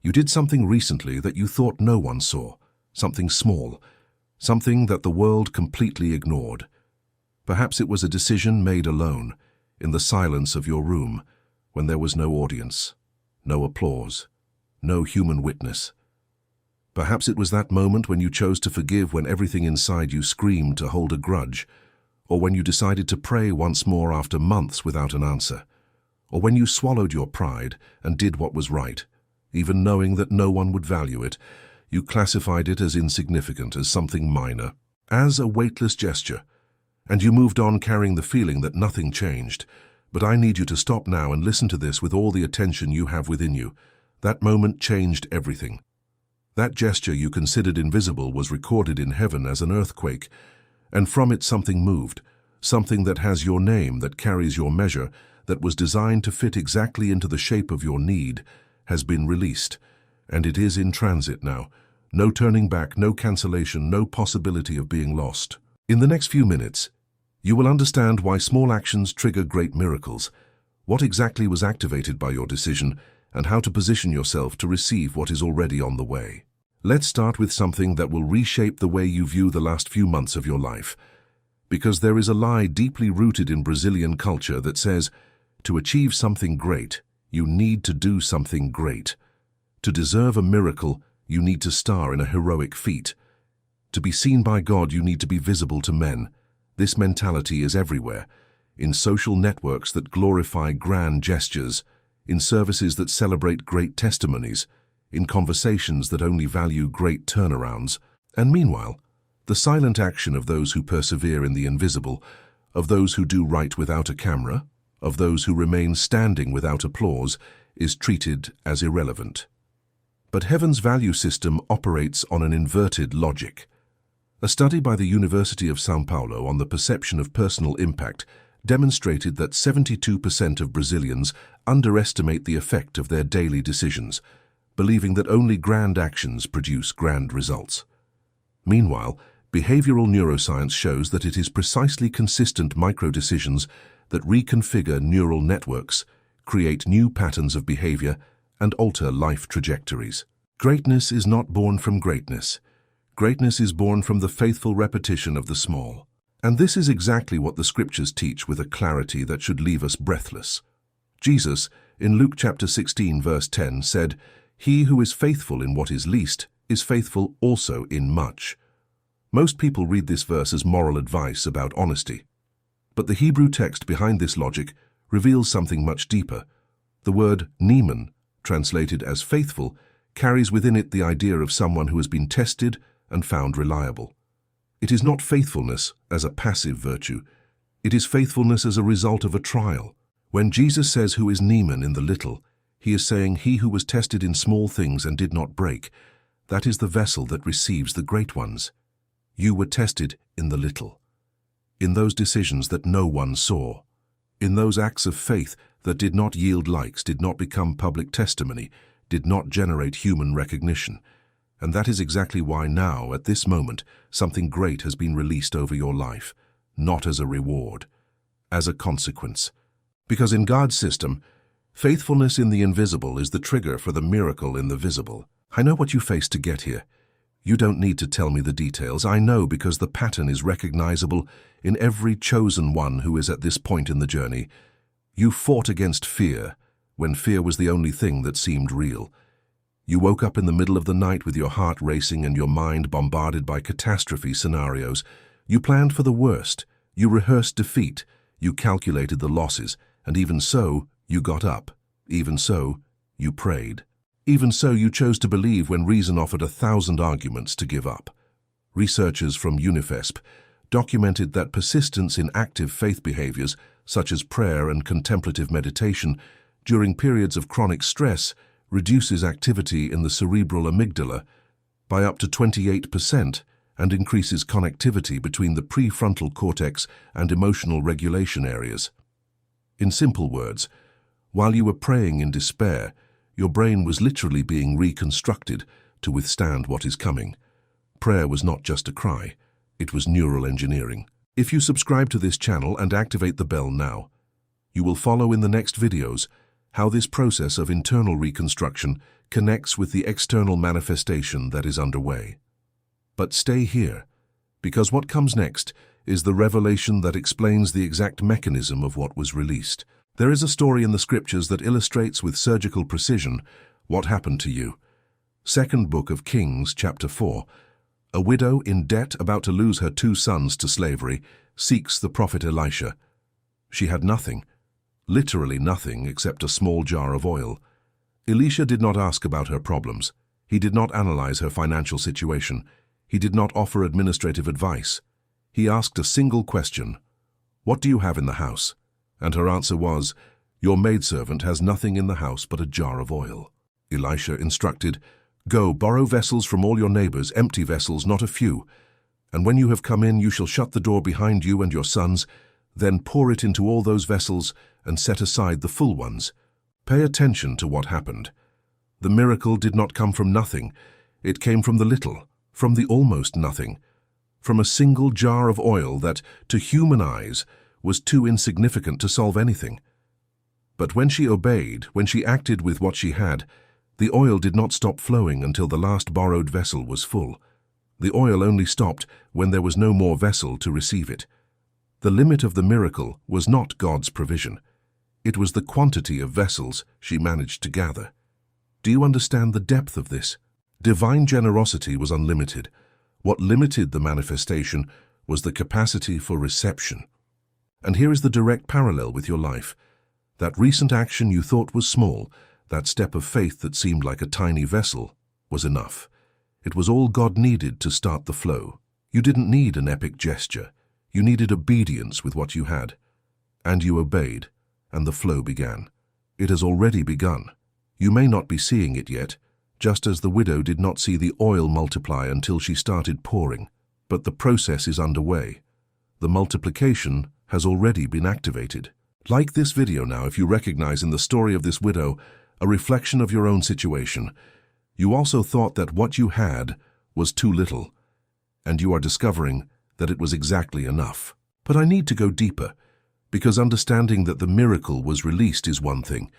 You did something recently that you thought no one saw, something small, something that the world completely ignored. Perhaps it was a decision made alone, in the silence of your room, when there was no audience, no applause, no human witness. Perhaps it was that moment when you chose to forgive when everything inside you screamed to hold a grudge, or when you decided to pray once more after months without an answer, or when you swallowed your pride and did what was right, even knowing that no one would value it. You classified it as insignificant, as something minor, as a weightless gesture, and you moved on carrying the feeling that nothing changed. But I need you to stop now and listen to this with all the attention you have within you. That moment changed everything. That gesture you considered invisible was recorded in heaven as an earthquake, and from it something moved, something that has your name, that carries your measure, that was designed to fit exactly into the shape of your need, has been released, and it is in transit now. No turning back, no cancellation, no possibility of being lost. In the next few minutes, you will understand why small actions trigger great miracles, what exactly was activated by your decision, and how to position yourself to receive what is already on the way. Let's start with something that will reshape the way you view the last few months of your life. Because there is a lie deeply rooted in Brazilian culture that says, to achieve something great, you need to do something great. To deserve a miracle, you need to star in a heroic feat. To be seen by God, you need to be visible to men. This mentality is everywhere, in social networks that glorify grand gestures, in services that celebrate great testimonies, in conversations that only value great turnarounds. And meanwhile, the silent action of those who persevere in the invisible, of those who do right without a camera, of those who remain standing without applause, is treated as irrelevant. But heaven's value system operates on an inverted logic. A study by the University of São Paulo on the perception of personal impact demonstrated that 72% of Brazilians underestimate the effect of their daily decisions, believing that only grand actions produce grand results. Meanwhile, behavioral neuroscience shows that it is precisely consistent micro-decisions that reconfigure neural networks, create new patterns of behavior, and alter life trajectories. Greatness is not born from greatness. Greatness is born from the faithful repetition of the small. And this is exactly what the scriptures teach with a clarity that should leave us breathless. Jesus, in Luke chapter 16, verse 10, said, "He who is faithful in what is least is faithful also in much." Most people read this verse as moral advice about honesty. But the Hebrew text behind this logic reveals something much deeper. The word neeman, translated as faithful, carries within it the idea of someone who has been tested and found reliable. It is not faithfulness as a passive virtue. It is faithfulness as a result of a trial. When Jesus says who is neeman in the little, he is saying he who was tested in small things and did not break. That is the vessel that receives the great ones. You were tested in the little, in those decisions that no one saw, in those acts of faith that did not yield likes, did not become public testimony, did not generate human recognition. And that is exactly why now, at this moment, something great has been released over your life, not as a reward, as a consequence. Because in God's system, faithfulness in the invisible is the trigger for the miracle in the visible. I know what you faced to get here. You don't need to tell me the details. I know because the pattern is recognizable in every chosen one who is at this point in the journey. You fought against fear when fear was the only thing that seemed real. You woke up in the middle of the night with your heart racing and your mind bombarded by catastrophe scenarios. You planned for the worst. You rehearsed defeat. You calculated the losses. And even so, you got up. Even so, you prayed. Even so, you chose to believe when reason offered 1,000 arguments to give up. Researchers from UNIFESP documented that persistence in active faith behaviors, such as prayer and contemplative meditation, during periods of chronic stress, reduces activity in the cerebral amygdala by up to 28% and increases connectivity between the prefrontal cortex and emotional regulation areas. In simple words, while you were praying in despair, your brain was literally being reconstructed to withstand what is coming. Prayer was not just a cry, it was neural engineering. If you subscribe to this channel and activate the bell now, you will follow in the next videos how this process of internal reconstruction connects with the external manifestation that is underway. But stay here, because what comes next is the revelation that explains the exact mechanism of what was released. There is a story in the scriptures that illustrates with surgical precision what happened to you. Second Book of Kings, chapter 4. A widow in debt, about to lose her 2 sons to slavery, seeks the prophet Elisha. She had nothing, literally nothing, except a small jar of oil. Elisha did not ask about her problems. He did not analyze her financial situation. He did not offer administrative advice. He asked a single question: "What do you have in the house?" And her answer was, "Your maidservant has nothing in the house but a jar of oil." Elisha instructed, "Go, borrow vessels from all your neighbors, empty vessels, not a few. And when you have come in, you shall shut the door behind you and your sons, then pour it into all those vessels and set aside the full ones." Pay attention to what happened. The miracle did not come from nothing. It came from the little, from the almost nothing, from a single jar of oil that, to human eyes, was too insignificant to solve anything. But when she obeyed, when she acted with what she had, the oil did not stop flowing until the last borrowed vessel was full. The oil only stopped when there was no more vessel to receive it. The limit of the miracle was not God's provision. It was the quantity of vessels she managed to gather. Do you understand the depth of this? Divine generosity was unlimited. What limited the manifestation was the capacity for reception. And here is the direct parallel with your life. That recent action you thought was small, that step of faith that seemed like a tiny vessel, was enough. It was all God needed to start the flow. You didn't need an epic gesture. You needed obedience with what you had. And you obeyed, and the flow began. It has already begun. You may not be seeing it yet, just as the widow did not see the oil multiply until she started pouring. But the process is underway. The multiplication has already been activated. Like this video now if you recognize in the story of this widow a reflection of your own situation. You also thought that what you had was too little, and you are discovering that it was exactly enough. But I need to go deeper, because understanding that the miracle was released is one thing.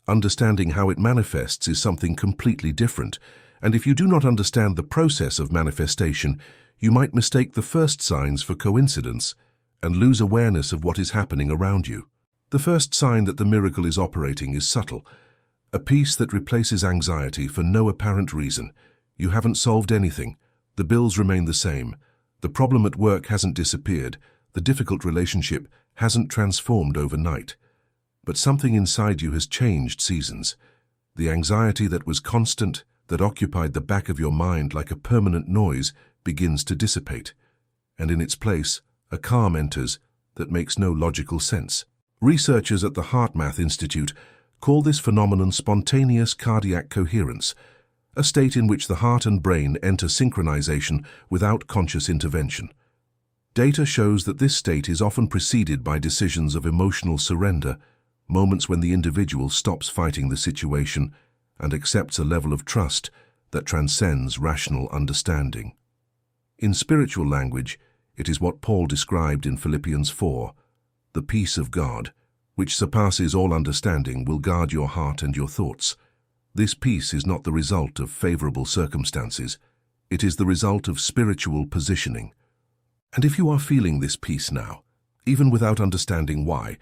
Understanding how it manifests is something completely different, and if you do not understand the process of manifestation, you might mistake the first signs for coincidence and lose awareness of what is happening around you. The first sign that the miracle is operating is subtle, a peace that replaces anxiety for no apparent reason. You haven't solved anything. The bills remain the same. The problem at work hasn't disappeared. The difficult relationship hasn't transformed overnight. But something inside you has changed seasons. The anxiety that was constant, that occupied the back of your mind like a permanent noise, begins to dissipate. And in its place, a calm enters that makes no logical sense. Researchers at the HeartMath Institute call this phenomenon spontaneous cardiac coherence, a state in which the heart and brain enter synchronization without conscious intervention. Data shows that this state is often preceded by decisions of emotional surrender, moments when the individual stops fighting the situation and accepts a level of trust that transcends rational understanding. In spiritual language, it is what Paul described in Philippians 4, "The peace of God, which surpasses all understanding, will guard your heart and your thoughts." This peace is not the result of favorable circumstances. It is the result of spiritual positioning. And if you are feeling this peace now, even without understanding why,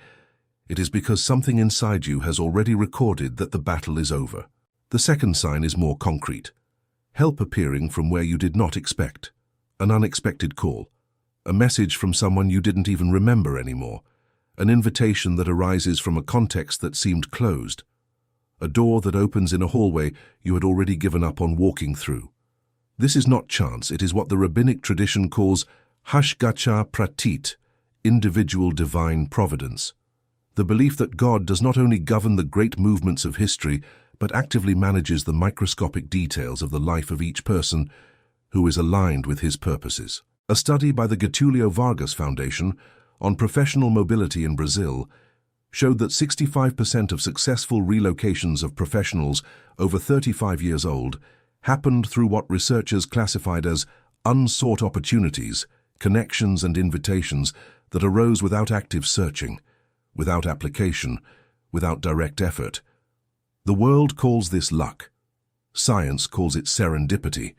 it is because something inside you has already recorded that the battle is over. The second sign is more concrete. Help appearing from where you did not expect. An unexpected call. A message from someone you didn't even remember anymore. An invitation that arises from a context that seemed closed. A door that opens in a hallway you had already given up on walking through. This is not chance. It is what the rabbinic tradition calls hashgacha pratit, individual divine providence. The belief that God does not only govern the great movements of history, but actively manages the microscopic details of the life of each person who is aligned with his purposes. A study by the Getulio Vargas Foundation on professional mobility in Brazil showed that 65% of successful relocations of professionals over 35 years old happened through what researchers classified as unsought opportunities, connections and invitations that arose without active searching, without application, without direct effort, The world calls this luck. Science calls it serendipity.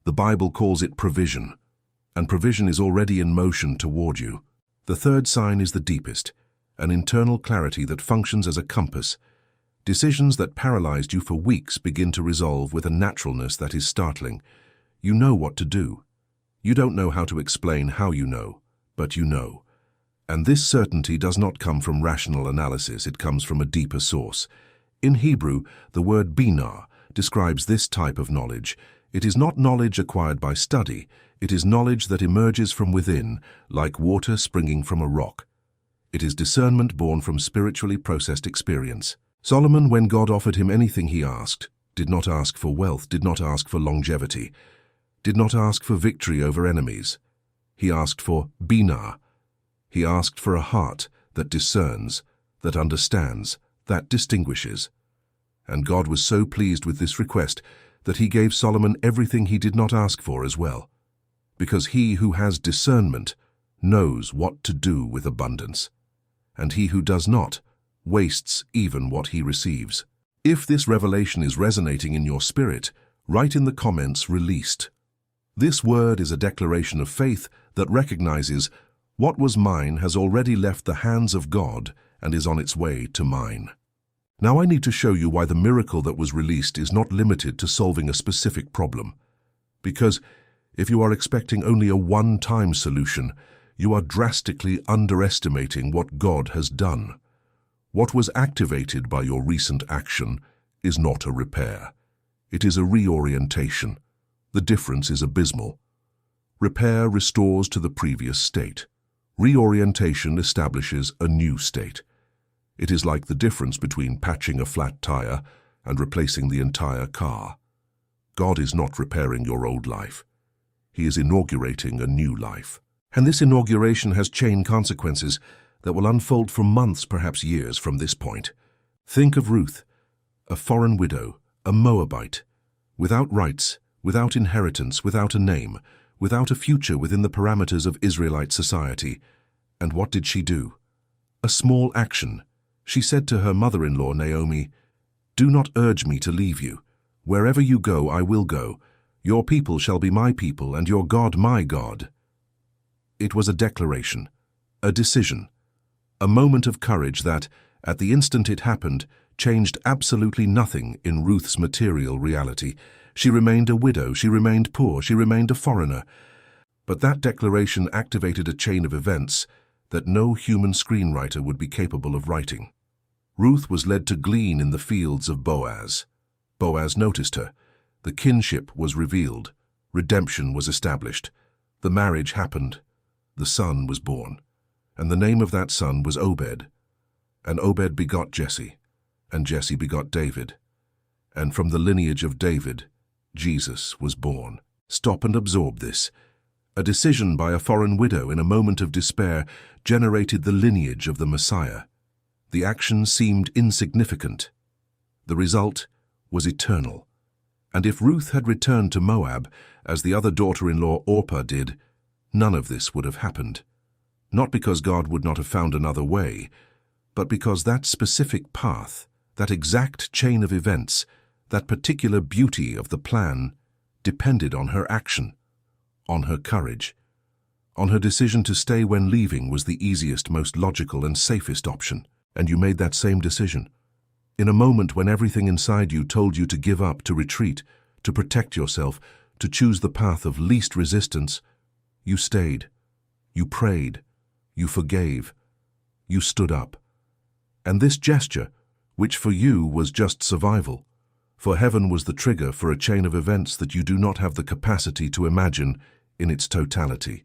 The Bible calls it provision. And provision is already in motion toward you. The third sign is the deepest, an internal clarity that functions as a compass. Decisions that paralyzed you for weeks begin to resolve with a naturalness that is startling. You know what to do. You don't know how to explain how you know, but you know. And this certainty does not come from rational analysis, it comes from a deeper source. In Hebrew, the word binah describes this type of knowledge. It is not knowledge acquired by study, it is knowledge that emerges from within, like water springing from a rock. It is discernment born from spiritually processed experience. Solomon, when God offered him anything he asked, did not ask for wealth, did not ask for longevity, did not ask for victory over enemies. He asked for binah. He asked for a heart that discerns, that understands, that distinguishes. And God was so pleased with this request that he gave Solomon everything he did not ask for as well, because he who has discernment knows what to do with abundance, and he who does not wastes even what he receives. If this revelation is resonating in your spirit, write in the comments "released." This word is a declaration of faith that recognizes what was mine has already left the hands of God and is on its way to mine. Now I need to show you why the miracle that was released is not limited to solving a specific problem. Because if you are expecting only a one-time solution, you are drastically underestimating what God has done. What was activated by your recent action is not a repair. It is a reorientation. The difference is abysmal. Repair restores to the previous state. Reorientation establishes a new state. It is like the difference between patching a flat tire and replacing the entire car. God is not repairing your old life. He is inaugurating a new life. And this inauguration has chain consequences that will unfold for months, perhaps years from this point. Think of Ruth, a foreign widow, a Moabite, without rights, without inheritance, without a name, without a future within the parameters of Israelite society. And what did she do? A small action. She said to her mother-in-law, Naomi, "Do not urge me to leave you. Wherever you go, I will go. Your people shall be my people, and your God my God." It was a declaration, a decision, a moment of courage that, at the instant it happened, changed absolutely nothing in Ruth's material reality. She remained a widow, she remained poor, she remained a foreigner. But that declaration activated a chain of events that no human screenwriter would be capable of writing. Ruth was led to glean in the fields of Boaz. Boaz noticed her. The kinship was revealed. Redemption was established. The marriage happened. The son was born. And the name of that son was Obed. And Obed begot Jesse. And Jesse begot David. And from the lineage of David, Jesus was born. Stop and absorb this. A decision by a foreign widow in a moment of despair generated the lineage of the Messiah. The action seemed insignificant. The result was eternal. And if Ruth had returned to Moab, as the other daughter-in-law Orpah did, none of this would have happened. Not because God would not have found another way, but because that specific path, that exact chain of events, that particular beauty of the plan, depended on her action, on her courage, on her decision to stay when leaving was the easiest, most logical and safest option. And you made that same decision. In a moment when everything inside you told you to give up, to retreat, to protect yourself, to choose the path of least resistance, you stayed, you prayed, you forgave, you stood up. And this gesture, which for you was just survival, for heaven was the trigger for a chain of events that you do not have the capacity to imagine in its totality.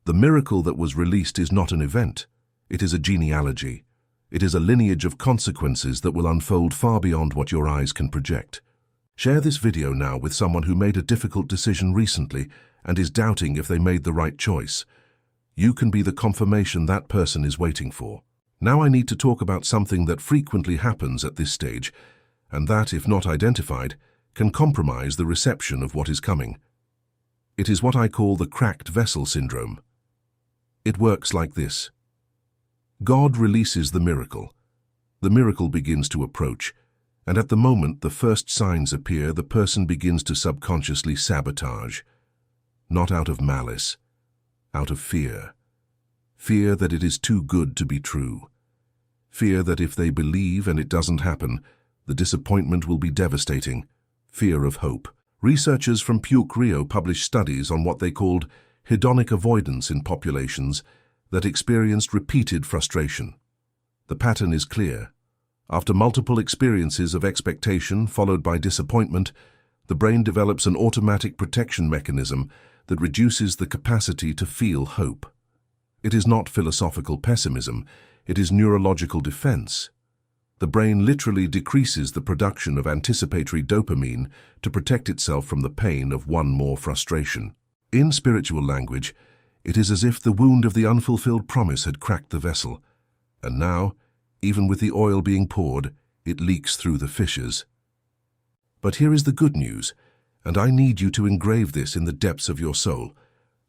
The miracle that was released is not an event, it is a genealogy. It is a lineage of consequences that will unfold far beyond what your eyes can project. Share this video now with someone who made a difficult decision recently and is doubting if they made the right choice. You can be the confirmation that person is waiting for. Now I need to talk about something that frequently happens at this stage, and that, if not identified, can compromise the reception of what is coming. It is what I call the cracked vessel syndrome. It works like this. God releases the miracle. The miracle begins to approach, And at the moment the first signs appear, the person begins to subconsciously sabotage. Not out of malice, out of fear. Fear that it is too good to be true. Fear that if they believe and it doesn't happen, the disappointment will be devastating. Fear of hope. Researchers from PUC Rio published studies on what they called hedonic avoidance in populations that experienced repeated frustration. The pattern is clear. After multiple experiences of expectation followed by disappointment, the brain develops an automatic protection mechanism that reduces the capacity to feel hope. It is not philosophical pessimism, it is neurological defense. The brain literally decreases the production of anticipatory dopamine to protect itself from the pain of one more frustration. In spiritual language, it is as if the wound of the unfulfilled promise had cracked the vessel, and now, even with the oil being poured, it leaks through the fissures. But here is the good news, and I need you to engrave this in the depths of your soul.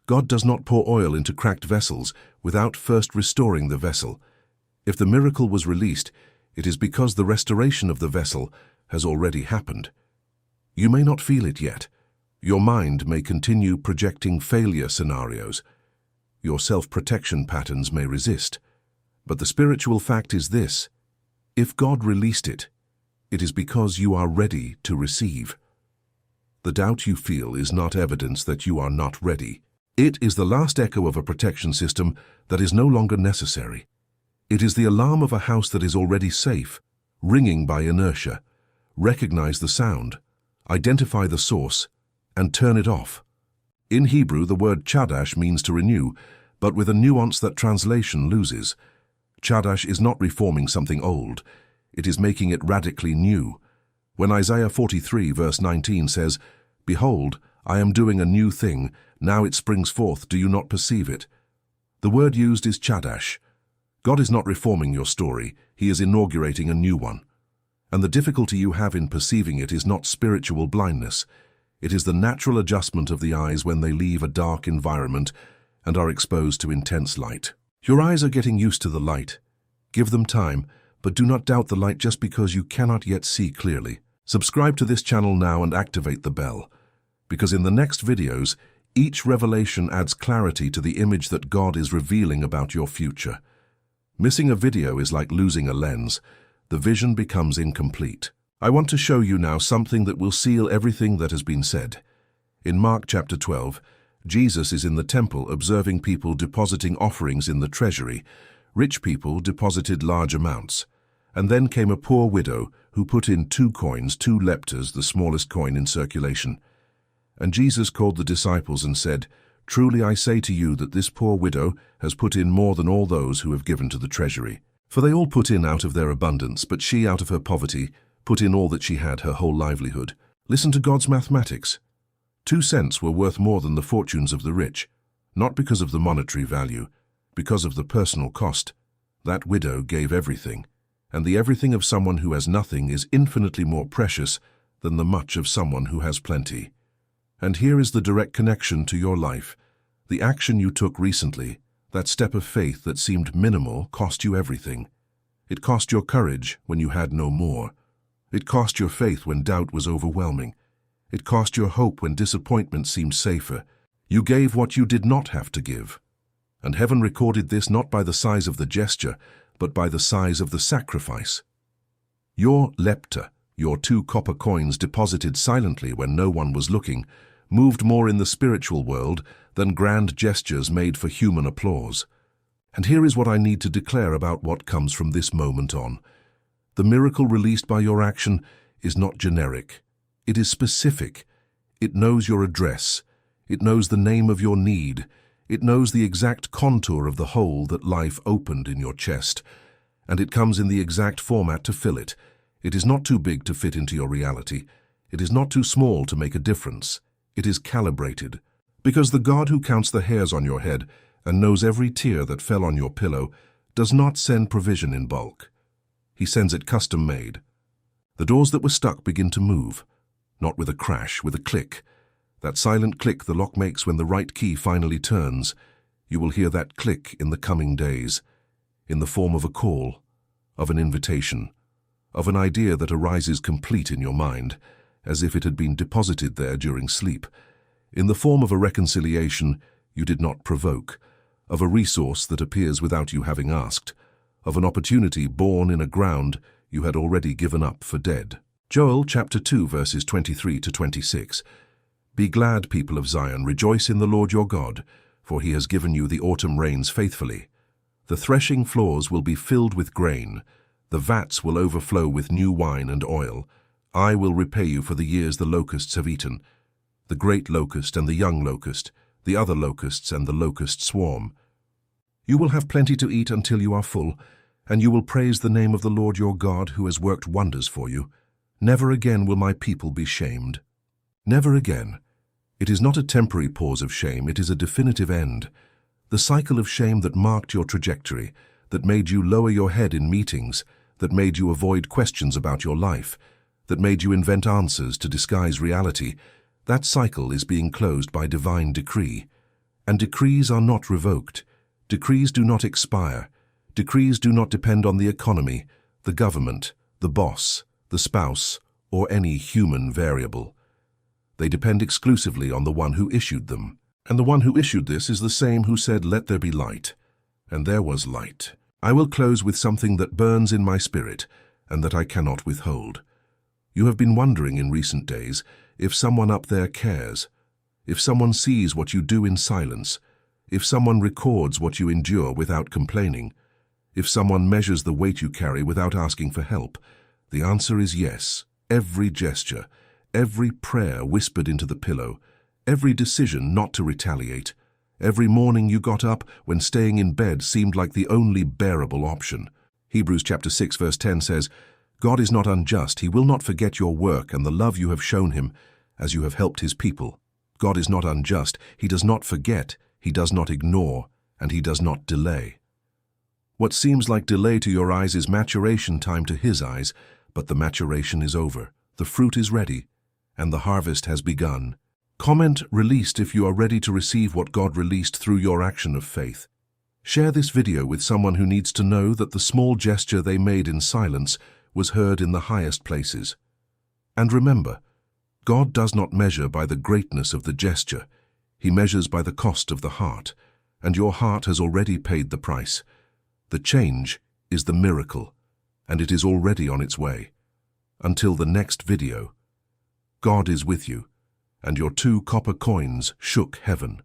God does not pour oil into cracked vessels without first restoring the vessel. If the miracle was released, it is because the restoration of the vessel has already happened. You may not feel it yet. Your mind may continue projecting failure scenarios. Your self-protection patterns may resist. But the spiritual fact is this: if God released it, it is because you are ready to receive. The doubt you feel is not evidence that you are not ready. It is the last echo of a protection system that is no longer necessary. It is the alarm of a house that is already safe, ringing by inertia. Recognize the sound, identify the source, and turn it off. In Hebrew, the word chadash means to renew, but with a nuance that translation loses. Chadash is not reforming something old, it is making it radically new. When Isaiah 43 verse 19 says, "Behold, I am doing a new thing, now it springs forth, do you not perceive it?" The word used is chadash. God is not reforming your story, He is inaugurating a new one. And the difficulty you have in perceiving it is not spiritual blindness. It is the natural adjustment of the eyes when they leave a dark environment and are exposed to intense light. Your eyes are getting used to the light. Give them time, but do not doubt the light just because you cannot yet see clearly. Subscribe to this channel now and activate the bell, because in the next videos, each revelation adds clarity to the image that God is revealing about your future. Missing a video is like losing a lens. The vision becomes incomplete. I want to show you now something that will seal everything that has been said. In Mark chapter 12, Jesus is in the temple observing people depositing offerings in the treasury. Rich people deposited large amounts. And then came a poor widow who put in 2 coins, 2 leptas, the smallest coin in circulation. And Jesus called the disciples and said, "Truly I say to you that this poor widow has put in more than all those who have given to the treasury. For they all put in out of their abundance, but she out of her poverty put in all that she had, her whole livelihood." Listen to God's mathematics. 2 cents were worth more than the fortunes of the rich, not because of the monetary value, because of the personal cost. That widow gave everything, and the everything of someone who has nothing is infinitely more precious than the much of someone who has plenty. And here is the direct connection to your life. The action you took recently, that step of faith that seemed minimal, cost you everything. It cost your courage when you had no more. It cost your faith when doubt was overwhelming. It cost your hope when disappointment seemed safer. You gave what you did not have to give. And heaven recorded this not by the size of the gesture, but by the size of the sacrifice. Your lepta, your 2 copper coins deposited silently when no one was looking, moved more in the spiritual world than grand gestures made for human applause. And here is what I need to declare about what comes from this moment on. The miracle released by your action is not generic. It is specific. It knows your address. It knows the name of your need. It knows the exact contour of the hole that life opened in your chest. And it comes in the exact format to fill it. It is not too big to fit into your reality. It is not too small to make a difference. It is calibrated. Because the God who counts the hairs on your head and knows every tear that fell on your pillow does not send provision in bulk. He sends it custom-made. The doors that were stuck begin to move, not with a crash, with a click. That silent click the lock makes when the right key finally turns. You will hear that click in the coming days, in the form of a call, of an invitation. of an idea that arises complete in your mind, as if it had been deposited there during sleep, in the form of a reconciliation you did not provoke, of a resource that appears without you having asked, of an opportunity born in a ground you had already given up for dead. Joel chapter 2 verses 23 to 26. Be glad, people of Zion, rejoice in the Lord your God, for he has given you the autumn rains faithfully. The threshing floors will be filled with grain, the vats will overflow with new wine and oil. I will repay you for the years the locusts have eaten, the great locust and the young locust, the other locusts and the locust swarm. You will have plenty to eat until you are full, and you will praise the name of the Lord your God who has worked wonders for you. Never again will my people be shamed. Never again. It is not a temporary pause of shame, it is a definitive end. The cycle of shame that marked your trajectory, that made you lower your head in meetings, that made you avoid questions about your life, that made you invent answers to disguise reality, that cycle is being closed by divine decree. And decrees are not revoked. Decrees do not expire. Decrees do not depend on the economy, the government, the boss, the spouse, or any human variable. They depend exclusively on the one who issued them. And the one who issued this is the same who said, "Let there be light." And there was light. I will close with something that burns in my spirit and that I cannot withhold. You have been wondering in recent days if someone up there cares, if someone sees what you do in silence, if someone records what you endure without complaining, if someone measures the weight you carry without asking for help. The answer is yes. Every gesture, every prayer whispered into the pillow, every decision not to retaliate, every morning you got up when staying in bed seemed like the only bearable option. Hebrews chapter 6 verse 10 says, God is not unjust. He will not forget your work and the love you have shown him as you have helped his people. God is not unjust. He does not forget, he does not ignore, and he does not delay. What seems like delay to your eyes is maturation time to his eyes, but the maturation is over. The fruit is ready, and the harvest has begun. Comment released if you are ready to receive what God released through your action of faith. Share this video with someone who needs to know that the small gesture they made in silence was heard in the highest places. And remember, God does not measure by the greatness of the gesture. He measures by the cost of the heart, and your heart has already paid the price. The change is the miracle, and it is already on its way. Until the next video, God is with you, and your 2 copper coins shook heaven.